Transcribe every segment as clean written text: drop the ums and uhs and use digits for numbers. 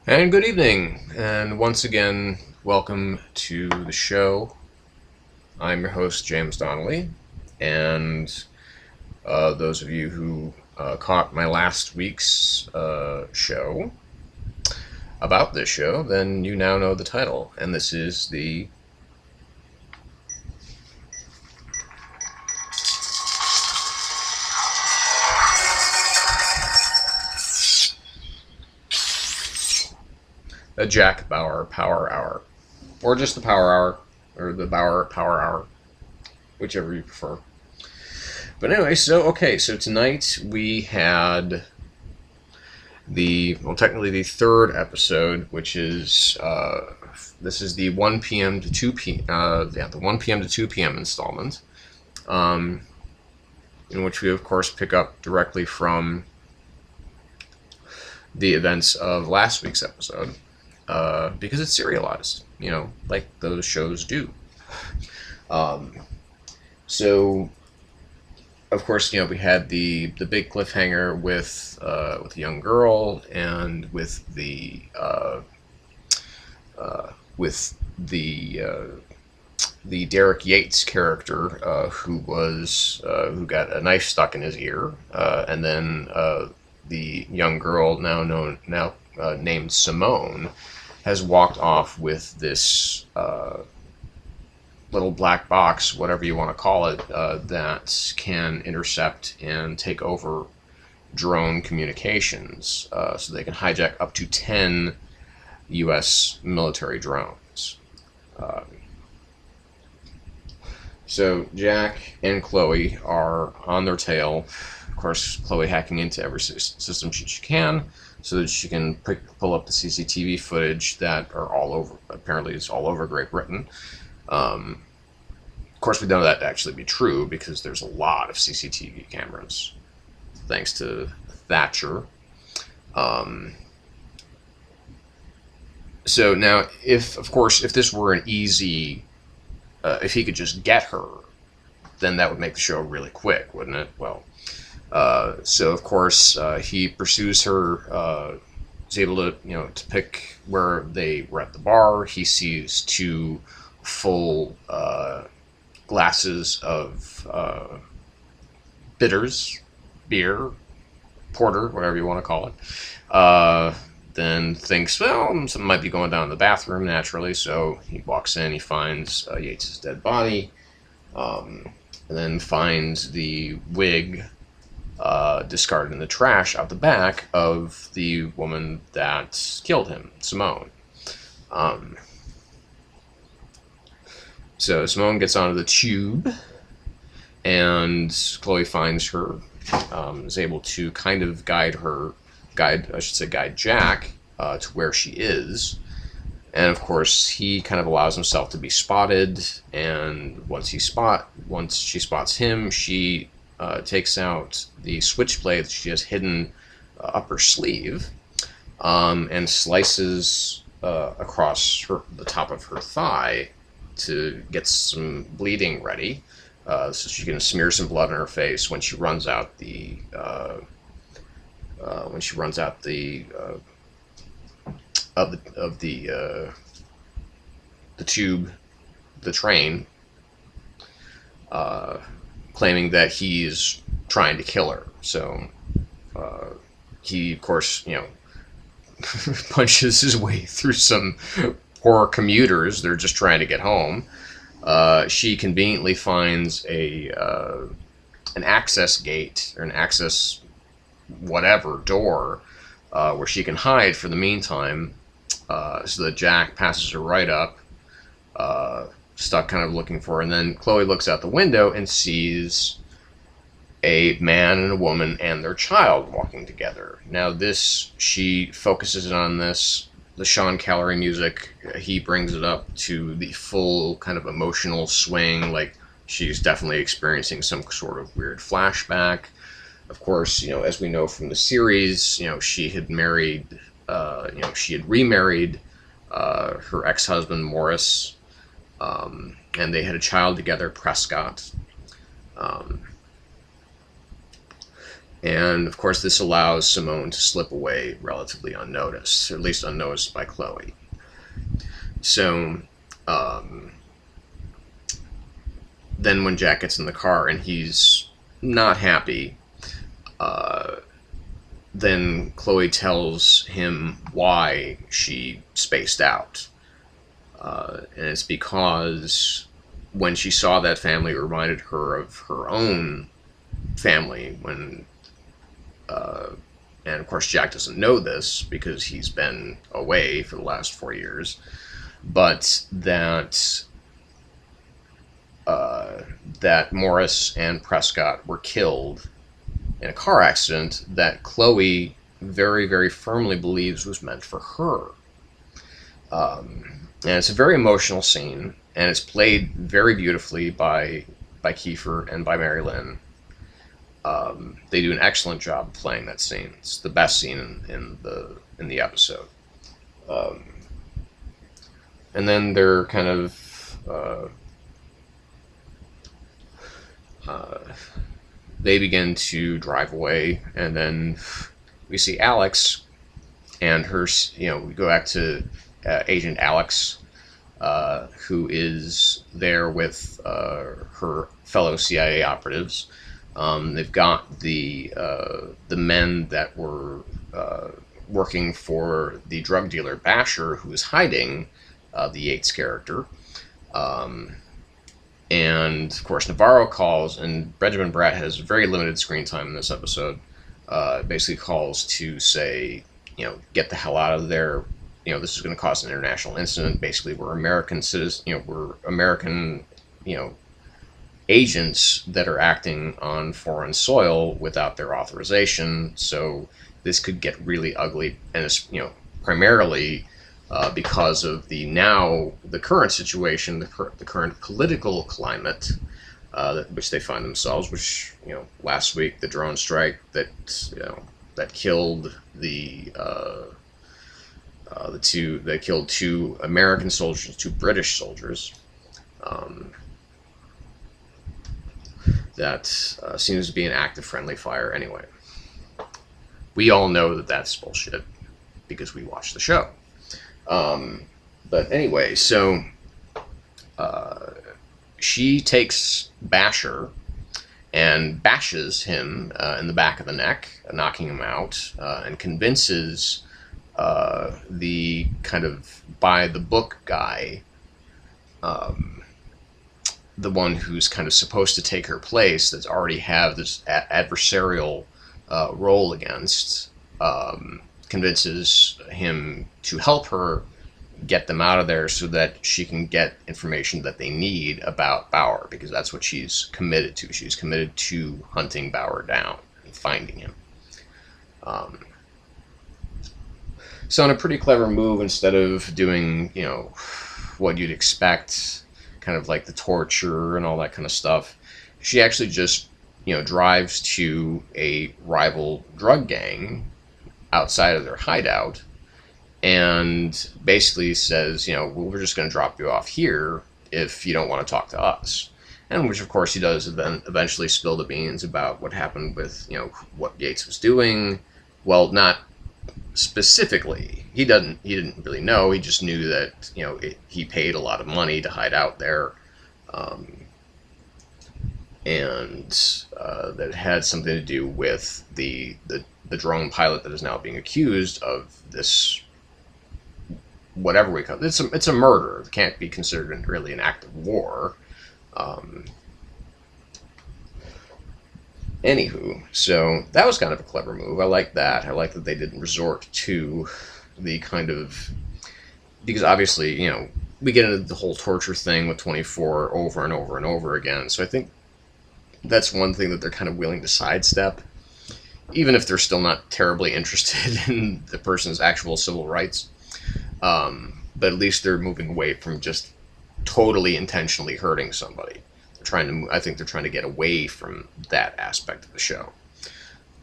And good evening, and once again, welcome to the show. I'm your host, James Donnelly, and those of you who caught my last week's show about this show, then you now know the title, and this is the Jack Bauer Power Hour, or just the Power Hour, or the Bauer Power Hour, whichever you prefer. But anyway, so tonight we had technically the third episode, which is this is the 1 p.m. to 2 p. The 1 p.m. to 2 p.m. installment, um, in which we of course pick up directly from the events of last week's episode, because it's serialized, like those shows do. Um, so of course, we had the big cliffhanger with the young girl and with the Derek Yates character, who got a knife stuck in his ear, and then the young girl now named Simone has walked off with this little black box, whatever you want to call it, that can intercept and take over drone communications, so they can hijack up to 10 U.S. military drones. Uh, so Jack and Chloe are on their tail. Of course, Chloe hacking into every system she can, so that she can pull up the CCTV footage that are all over. Apparently, it's all over Great Britain. Of course, we know that to actually be true because there's a lot of CCTV cameras, thanks to Thatcher. Um, so now, if this were an easy, if he could just get her, then that would make the show really quick, wouldn't it? Well, so of course he pursues her. Is able to to pick where they were at the bar. He sees two full glasses of bitters, beer, porter, whatever you want to call it. Then thinks, well, something might be going down in the bathroom naturally. So he walks in, he finds Yates's dead body, and then finds the wig discarded in the trash out the back of the woman that killed him, Simone. Um, so Simone gets onto the tube, and Chloe finds her, is able to kind of guide Jack to where she is. And of course, he kind of allows himself to be spotted. And once she spots him, she takes out the switchblade that she has hidden up her sleeve, and slices across the top of her thigh to get some bleeding ready, so she can smear some blood on her face when she runs out the of the tube, the train, claiming that he's trying to kill her. So he, of course, punches his way through some poor commuters. They're just trying to get home. She conveniently finds an access gate, or an access whatever door, where she can hide for the meantime, so that Jack passes her right up, stuck kind of looking for her. And then Chloe looks out the window and sees a man and a woman and their child walking together. Now she focuses on this, the Sean Callery music. He brings it up to the full kind of emotional swing, like she's definitely experiencing some sort of weird flashback. Of course, as we know from the series, she had remarried her ex-husband Morris, and they had a child together, Prescott. Um, And of course, this allows Simone to slip away relatively unnoticed, or at least unnoticed by Chloe. So then when Jack gets in the car and he's not happy, then Chloe tells him why she spaced out. And it's because when she saw that family, it reminded her of her own family when, and of course Jack doesn't know this because he's been away for the last 4 years, but that that Morris and Prescott were killed in a car accident that Chloe very, very firmly believes was meant for her. And it's a very emotional scene, and it's played very beautifully by Kiefer and by Mary Lynn. They do an excellent job of playing that scene. It's the best scene in the episode. And then they're kind of they begin to drive away, and then we see Alex and her. We go back to Agent Alex, who is there with her fellow CIA operatives. They've got the men that were working for the drug dealer Basher, who is hiding the Yates character. And of course, Navarro calls, and Benjamin Bratt has very limited screen time in this episode. Basically calls to say, get the hell out of there. This is going to cause an international incident. Basically, we're American citizens. We're American, agents that are acting on foreign soil without their authorization. So this could get really ugly, and it's primarily because of the current situation, the current political climate which they find themselves. Which last week the drone strike that killed killed 2 American soldiers, 2 British soldiers. That seems to be an act of friendly fire anyway. We all know that that's bullshit because we watch the show. But anyway, so she takes Basher and bashes him in the back of the neck, knocking him out, and convinces the kind of by-the-book guy, the one who's kind of supposed to take her place, that's already have this adversarial role against, convinces him to help her get them out of there so that she can get information that they need about Bauer, because that's what she's committed to. She's committed to hunting Bauer down and finding him. So in a pretty clever move, instead of doing, what you'd expect, kind of like the torture and all that kind of stuff, she actually just, drives to a rival drug gang outside of their hideout and basically says, we're just going to drop you off here if you don't want to talk to us. And which, of course, he does then eventually spill the beans about what happened with, what Yates was doing. Well, not specifically. He didn't really know. He just knew that, he paid a lot of money to hide out there. And that it had something to do with the drone pilot that is now being accused of this, whatever we call it. It's a murder. It can't be considered really an act of war. Anywho, so that was kind of a clever move. I like that. I like that they didn't resort to the kind of, because obviously, we get into the whole torture thing with 24 over and over and over again. So I think that's one thing that they're kind of willing to sidestep, even if they're still not terribly interested in the person's actual civil rights. But at least they're moving away from just totally intentionally hurting somebody. I think they're trying to get away from that aspect of the show,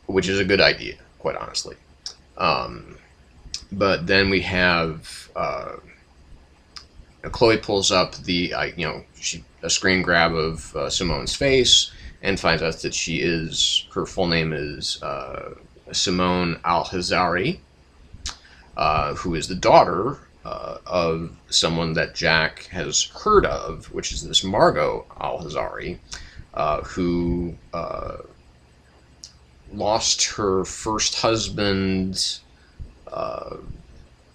which is a good idea, quite honestly. But then we have Chloe pulls up a screen grab of Simone's face, and finds out that her full name is Simone Al-Hazari, who is the daughter of someone that Jack has heard of, which is this Margot Al-Hazari, who lost her first husband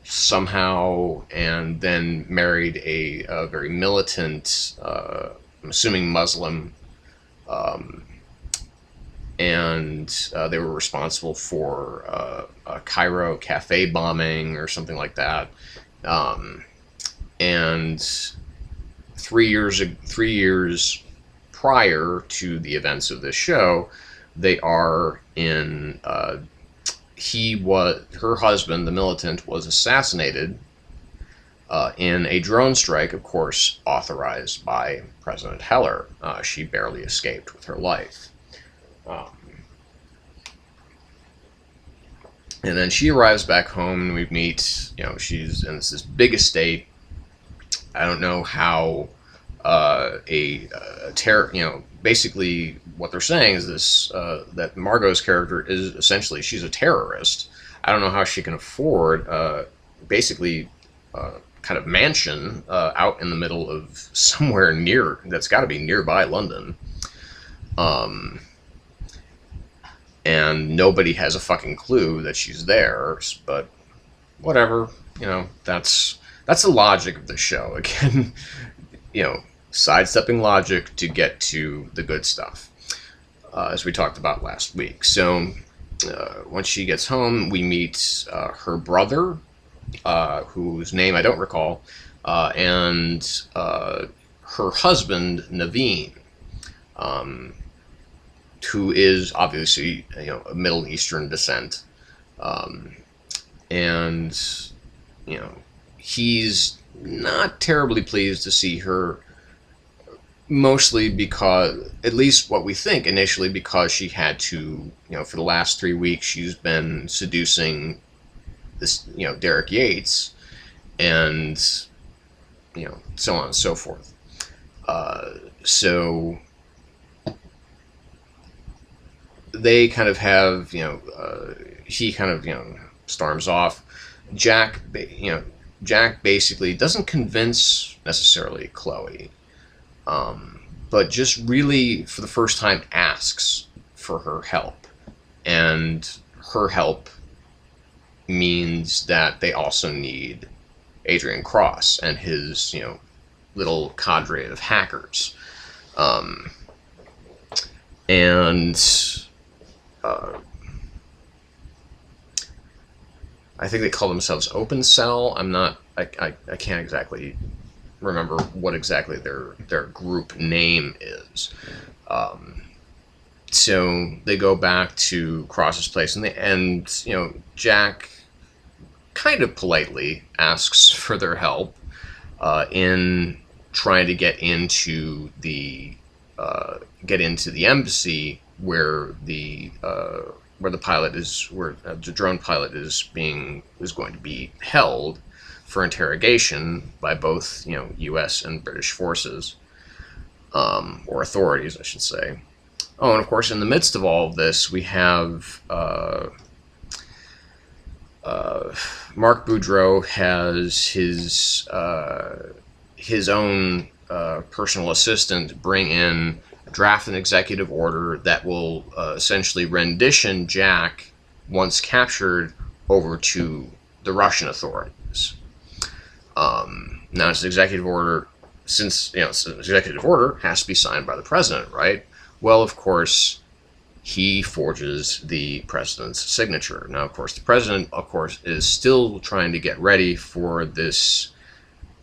somehow, and then married a very militant, I'm assuming Muslim, and they were responsible for a Cairo cafe bombing or something like that. And 3 years prior to the events of this show, they are in. Her husband, the militant, was assassinated in a drone strike, of course, authorized by President Heller. She barely escaped with her life. And then she arrives back home, and we meet, she's in this big estate. I don't know how basically what they're saying is this, that Margot's character is essentially, she's a terrorist. I don't know how she can afford basically kind of mansion out in the middle of somewhere that's got to be nearby London. And nobody has a fucking clue that she's there, but whatever, that's the logic of the show. Again, sidestepping logic to get to the good stuff, as we talked about last week. So once she gets home, we meet her brother, whose name I don't recall, and her husband, Naveen, who is obviously of Middle Eastern descent, and he's not terribly pleased to see her, mostly because, at least what we think initially, because she had to, for the last 3 weeks she's been seducing this, Derek Yates, and so on and so forth. So they kind of have, he kind of, storms off. Jack basically doesn't convince necessarily Chloe, but just really for the first time asks for her help. And her help means that they also need Adrian Cross and his, little cadre of hackers. I think they call themselves Open Cell. I can't exactly remember what exactly their group name is. So they go back to Cross's place, and Jack kind of politely asks for their help in trying to get into the embassy where the drone pilot is going to be held for interrogation by both U.S. and British forces, or authorities, I should say. Oh, and of course, in the midst of all of this, we have Mark Boudreau has his own personal assistant draft an executive order that will essentially rendition Jack, once captured, over to the Russian authorities. Now, it's an executive order, since it's an executive order, has to be signed by the president, right? Well, of course, he forges the president's signature. Now, of course, the president, is still trying to get ready for this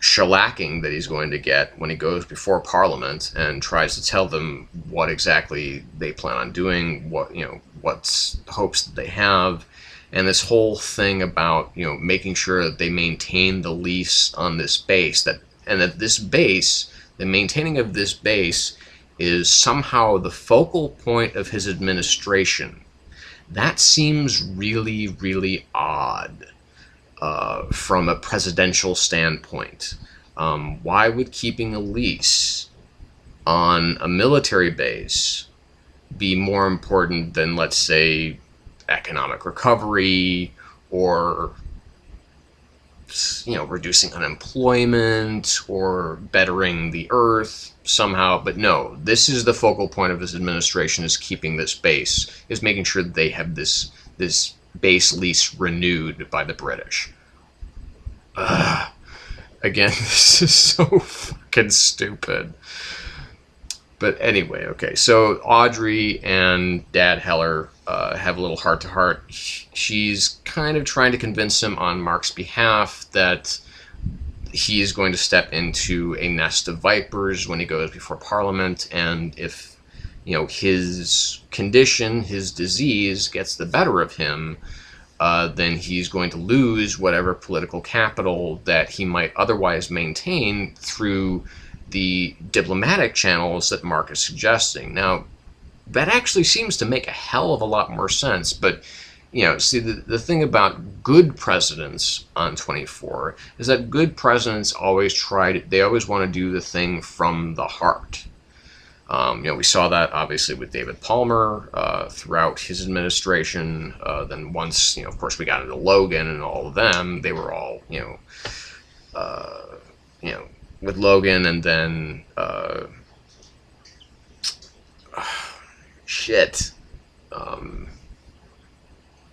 shellacking that he's going to get when he goes before Parliament and tries to tell them what exactly they plan on doing, what hopes that they have, and this whole thing about making sure that they maintain the lease on this base, that this base, the maintaining of this base, is somehow the focal point of his administration. That seems really, really odd. From a presidential standpoint. Why would keeping a lease on a military base be more important than, let's say, economic recovery or reducing unemployment or bettering the earth somehow. But no, this is the focal point of this administration, is keeping this base, is making sure that they have this base lease renewed by the British. Again, this is so fucking stupid. But anyway, okay, so Audrey and Dad Heller have a little heart-to-heart. She's kind of trying to convince him on Mark's behalf that he is going to step into a nest of vipers when he goes before Parliament, and if his condition, his disease, gets the better of him, then he's going to lose whatever political capital that he might otherwise maintain through the diplomatic channels that Mark is suggesting. Now, that actually seems to make a hell of a lot more sense, but see, the thing about good presidents on 24 is that good presidents always want to do the thing from the heart. We saw that obviously with David Palmer throughout his administration. Then once, of course, we got into Logan and all of them, they were all, with Logan, and then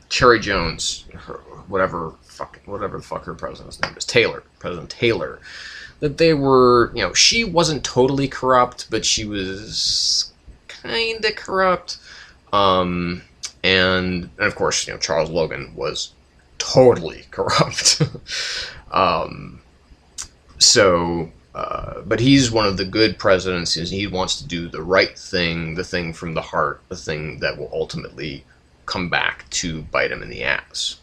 Cherry Jones, whatever the fuck her president's name is, President Taylor. That they were, she wasn't totally corrupt, but she was kind of corrupt. And of course, Charles Logan was totally corrupt. But he's one of the good presidents, and he wants to do the right thing, the thing from the heart, the thing that will ultimately come back to bite him in the ass.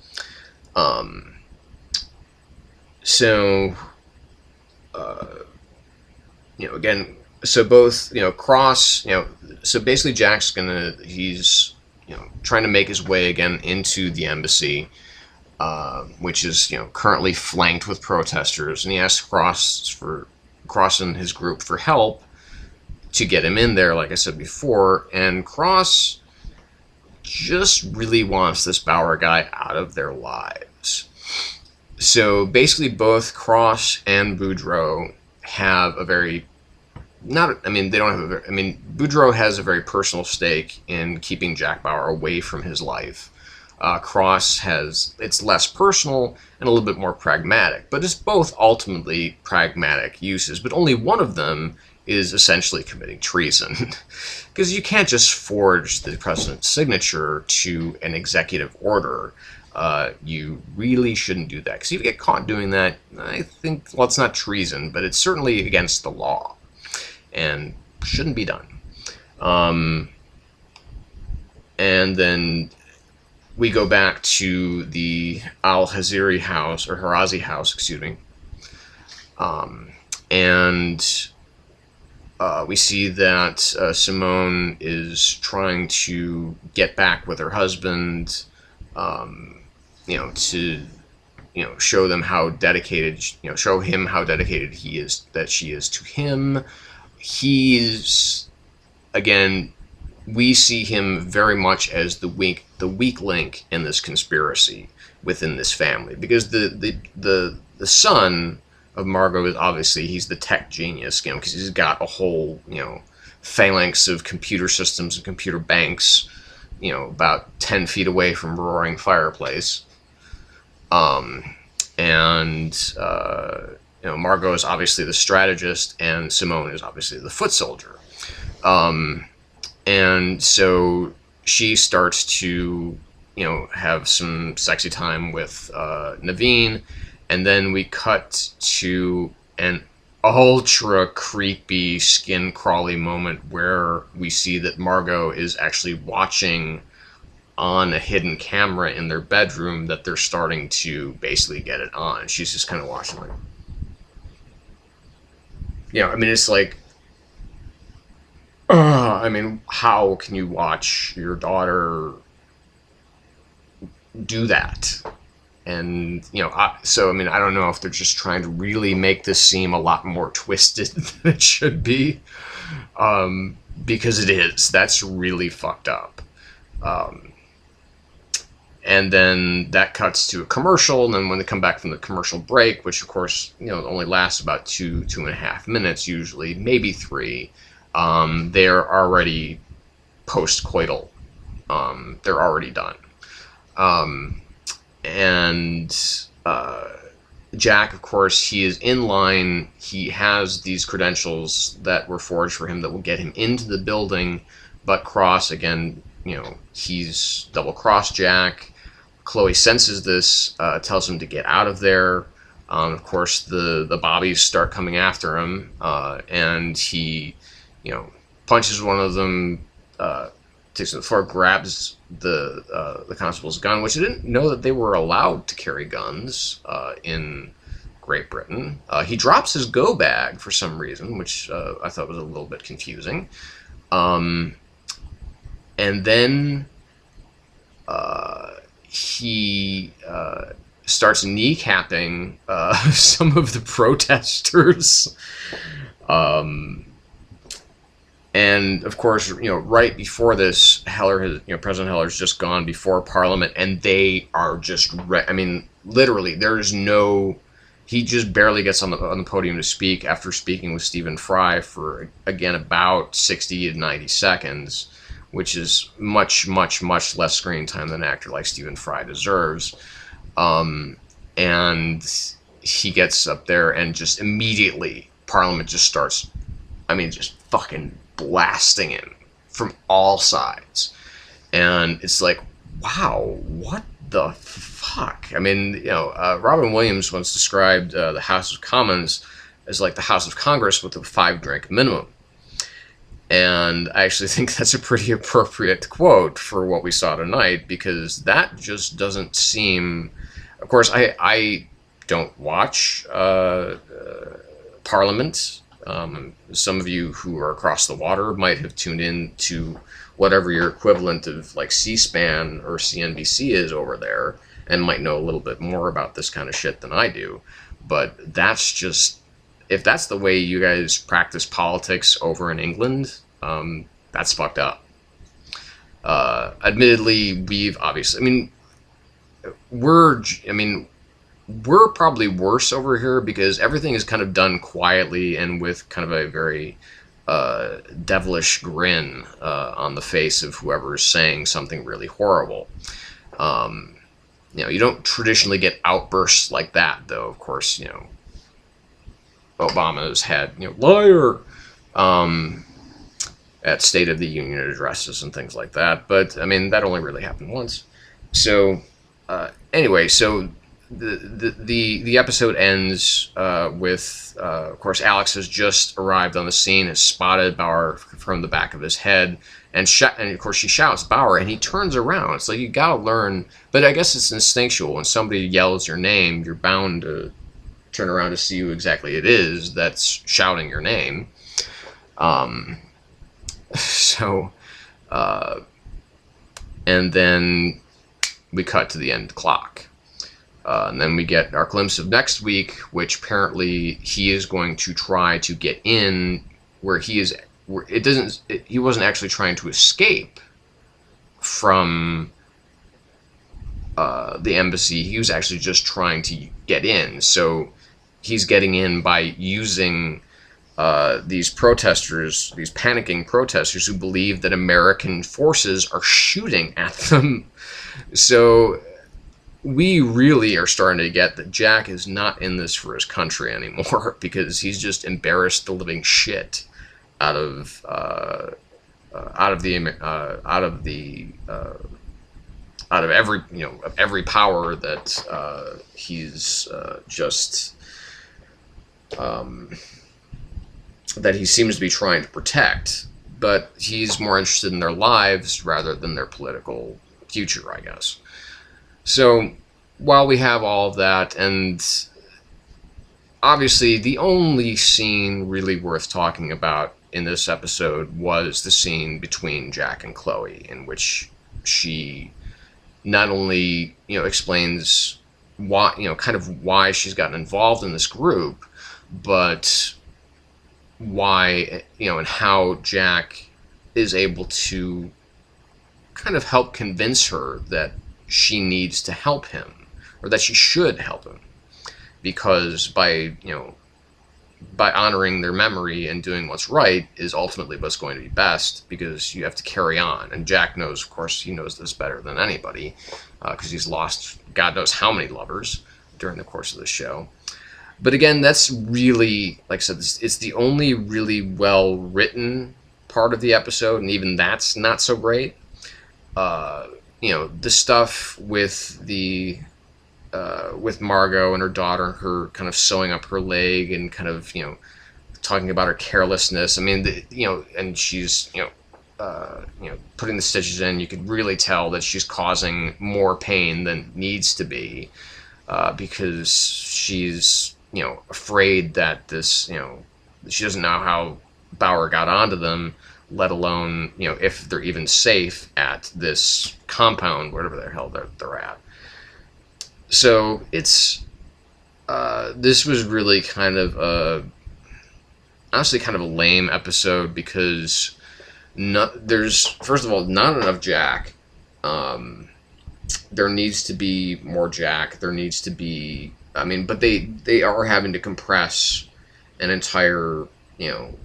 Again, so both, Cross, so basically he's trying to make his way again into the embassy, which is, currently flanked with protesters, and he asks Cross and his group for help to get him in there, like I said before, and Cross just really wants this Bauer guy out of their lives. So basically both Cross and Boudreaux have a very, Boudreaux has a very personal stake in keeping Jack Bauer away from his life. Cross it's less personal and a little bit more pragmatic, but it's both ultimately pragmatic uses, but only one of them is essentially committing treason. Because you can't just forge the president's signature to an executive order. You really shouldn't do that, because if you get caught doing that, I think, well, it's not treason, but it's certainly against the law and shouldn't be done. And then we go back to the Al-Haziri house, or Harazi house, excuse me. We see that Simone is trying to get back with her husband, to, show them how dedicated, show him how dedicated she is to him. He's, again, we see him very much as the weak link in this conspiracy within this family, because the son of Margot is obviously, he's the tech genius, because he's got a whole, phalanx of computer systems and computer banks, about 10 feet away from roaring fireplace. Margot is obviously the strategist, and Simone is obviously the foot soldier. And so she starts to, have some sexy time with Naveen, and then we cut to an ultra creepy, skin crawly moment where we see that Margot is actually watching on a hidden camera in their bedroom that they're starting to basically get it on. She's just kind of watching, like, it's like, how can you watch your daughter do that? And, I don't know if they're just trying to really make this seem a lot more twisted than it should be. Because it is. That's really fucked up. Um, and then that cuts to a commercial, and then when they come back from the commercial break, which of course, only lasts about 2.5 minutes usually, maybe 3, they're already post-coital. They're already done. And Jack, of course, he is in line. He has these credentials that were forged for him that will get him into the building, but Cross, again, he's double-crossed Jack. Chloe senses this, tells him to get out of there. Of course, the bobbies start coming after him, and he, punches one of them, takes him to the floor, grabs the constable's gun, which I didn't know that they were allowed to carry guns in Great Britain. He drops his go bag for some reason, which I thought was a little bit confusing. And then he starts kneecapping some of the protesters. And of course, right before this, President Heller has just gone before Parliament, and they are just, literally, there's no. He just barely gets on the podium to speak after speaking with Stephen Fry for, again, about 60 to 90 seconds, which is much, much, much less screen time than an actor like Stephen Fry deserves. And he gets up there, and just immediately Parliament just starts, just fucking blasting him from all sides. And it's like, wow, what the fuck? Robin Williams once described the House of Commons as like the House of Congress with a 5-drink minimum. And I actually think that's a pretty appropriate quote for what we saw tonight, because that just doesn't seem... Of course, I don't watch Parliament. Some of you who are across the water might have tuned in to whatever your equivalent of like C-SPAN or CNBC is over there, and might know a little bit more about this kind of shit than I do. But that's just, if that's the way you guys practice politics over in England, that's fucked up. Admittedly, we've obviously, we're probably worse over here because everything is kind of done quietly and with kind of a very devilish grin on the face of whoever is saying something really horrible. You don't traditionally get outbursts like that, though. Of course, Obama's had, liar, at State of the Union addresses and things like that. But, that only really happened once. So, anyway, so the episode ends with, of course, Alex has just arrived on the scene, has spotted Bauer from the back of his head, and of course she shouts, "Bauer," and he turns around. It's like, you gotta learn, but I guess it's instinctual. When somebody yells your name, you're bound to turn around to see who exactly it is that's shouting your name. And then we cut to the end clock. And then we get our glimpse of next week, which apparently he is going to try to get in where he is. He wasn't actually trying to escape from the embassy. He was actually just trying to get in. So he's getting in by using these protesters, these panicking protesters who believe that American forces are shooting at them. So we really are starting to get that Jack is not in this for his country anymore, because he's just embarrassed the living shit out of every power that he's just that he seems to be trying to protect, but he's more interested in their lives rather than their political future, I guess. So while we have all of that, and obviously the only scene really worth talking about in this episode was the scene between Jack and Chloe, in which she not only, explains why, kind of why she's gotten involved in this group, but why, and how Jack is able to kind of help convince her that she needs to help him, or that she should help him, because by honoring their memory and doing what's right is ultimately what's going to be best, because you have to carry on. And Jack knows, of course, he knows this better than anybody, because he's lost God knows how many lovers during the course of the show. But again, that's really, like I said, it's the only really well written part of the episode, and even that's not so great. The stuff with with Margot and her daughter, her kind of sewing up her leg and kind of talking about her carelessness. I mean, and she's putting the stitches in. You could really tell that she's causing more pain than needs to be, because she's afraid that this she doesn't know how Bauer got onto them, let alone if they're even safe at this compound, whatever the hell they're at. So it's this was really kind of honestly kind of a lame episode, because there's, first of all, not enough Jack. There needs to be more Jack. There needs to be, but they are having to compress an entire, kind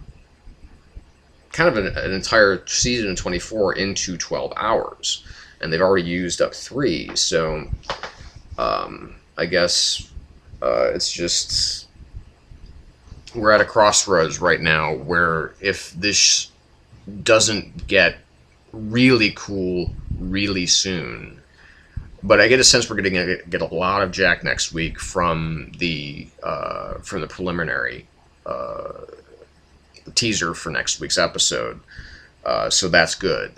of an entire season of 24 into 12 hours. And they've already used up 3. So I guess it's just, we're at a crossroads right now where if this doesn't get really cool really soon, but I get a sense we're going to get a lot of Jack next week from the preliminary teaser for next week's episode, so that's good.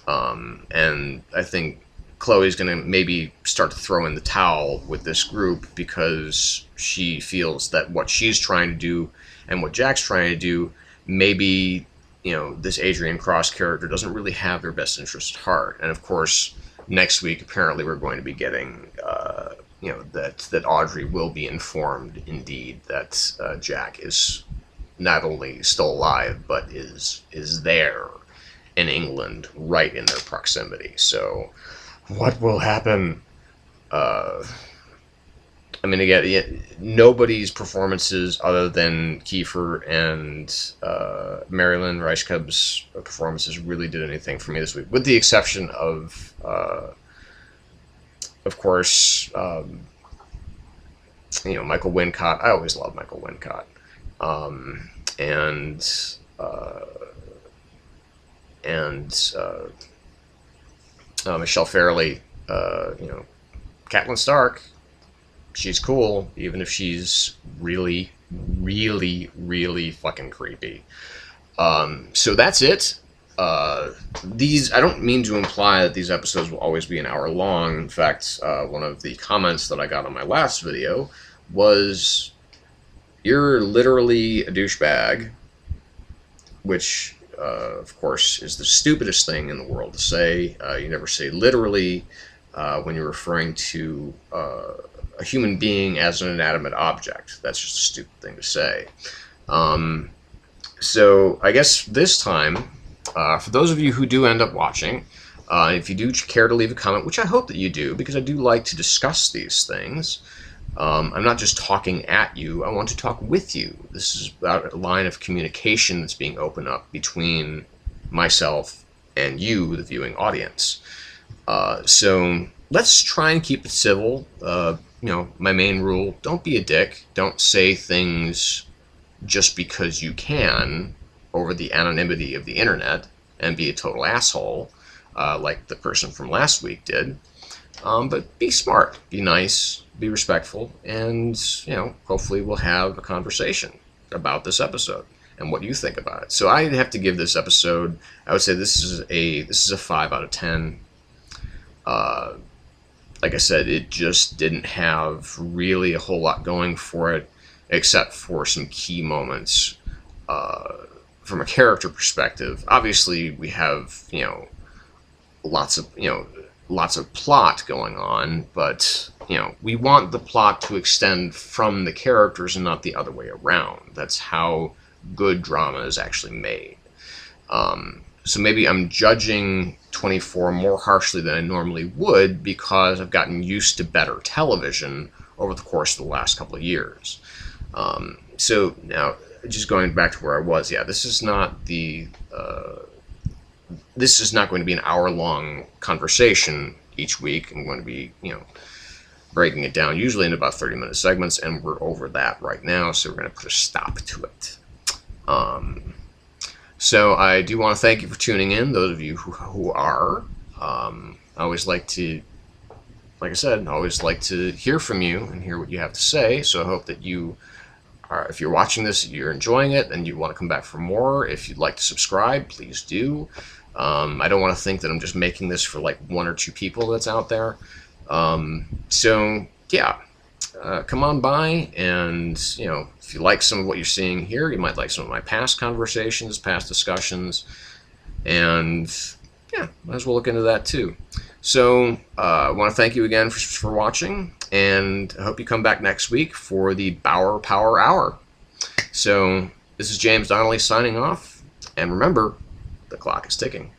And I think Chloe's going to maybe start to throw in the towel with this group, because she feels that what she's trying to do and what Jack's trying to do, maybe this Adrian Cross character doesn't really have their best interest at heart. And of course, next week apparently we're going to be getting that Audrey will be informed indeed that Jack is not only still alive but is there in England, right in their proximity. So what will happen? Again, nobody's performances other than Kiefer and Marilyn Reichkub's performances really did anything for me this week, with the exception of course, Michael Wincott. I always love Michael Wincott, and Michelle Fairley. Catelyn Stark. She's cool, even if she's really, really, really fucking creepy. So that's it. I don't mean to imply that these episodes will always be an hour long. In fact, one of the comments that I got on my last video was, "You're literally a douchebag," which, of course, is the stupidest thing in the world to say. You never say literally when you're referring to a human being as an inanimate object. That's just a stupid thing to say. So I guess this time, for those of you who do end up watching, if you do care to leave a comment, which I hope that you do, because I do like to discuss these things. I'm not just talking at you, I want to talk with you. This is about a line of communication that's being opened up between myself and you, the viewing audience. So let's try and keep it civil. My main rule, don't be a dick. Don't say things just because you can over the anonymity of the internet and be a total asshole, like the person from last week did. But be smart, be nice, be respectful, and hopefully we'll have a conversation about this episode and what you think about it. So I'd have to give this episode, I would say this is a 5 out of 10. Like I said, it just didn't have really a whole lot going for it, except for some key moments from a character perspective. Obviously, we have lots of plot going on, but we want the plot to extend from the characters and not the other way around. That's how good drama is actually made. So maybe I'm judging 24 more harshly than I normally would because I've gotten used to better television over the course of the last couple of years. So now, just going back to where I was, yeah, this is not going to be an hour-long conversation each week. I'm going to be, breaking it down usually in about 30-minute segments, and we're over that right now, so we're going to put a stop to it. So I do want to thank you for tuning in, those of you who are. I always like to, like I said, I always like to hear from you and hear what you have to say, so I hope that you are, if you're watching this, you're enjoying it and you want to come back for more. If you'd like to subscribe, please do. I don't want to think that I'm just making this for like 1 or 2 people that's out there. So yeah, come on by, and if you like some of what you're seeing here, you might like some of my past conversations, past discussions, and yeah, might as well look into that too. So I want to thank you again for watching, and I hope you come back next week for the Bauer Power Hour. So this is James Donnelly signing off, and remember, the clock is ticking.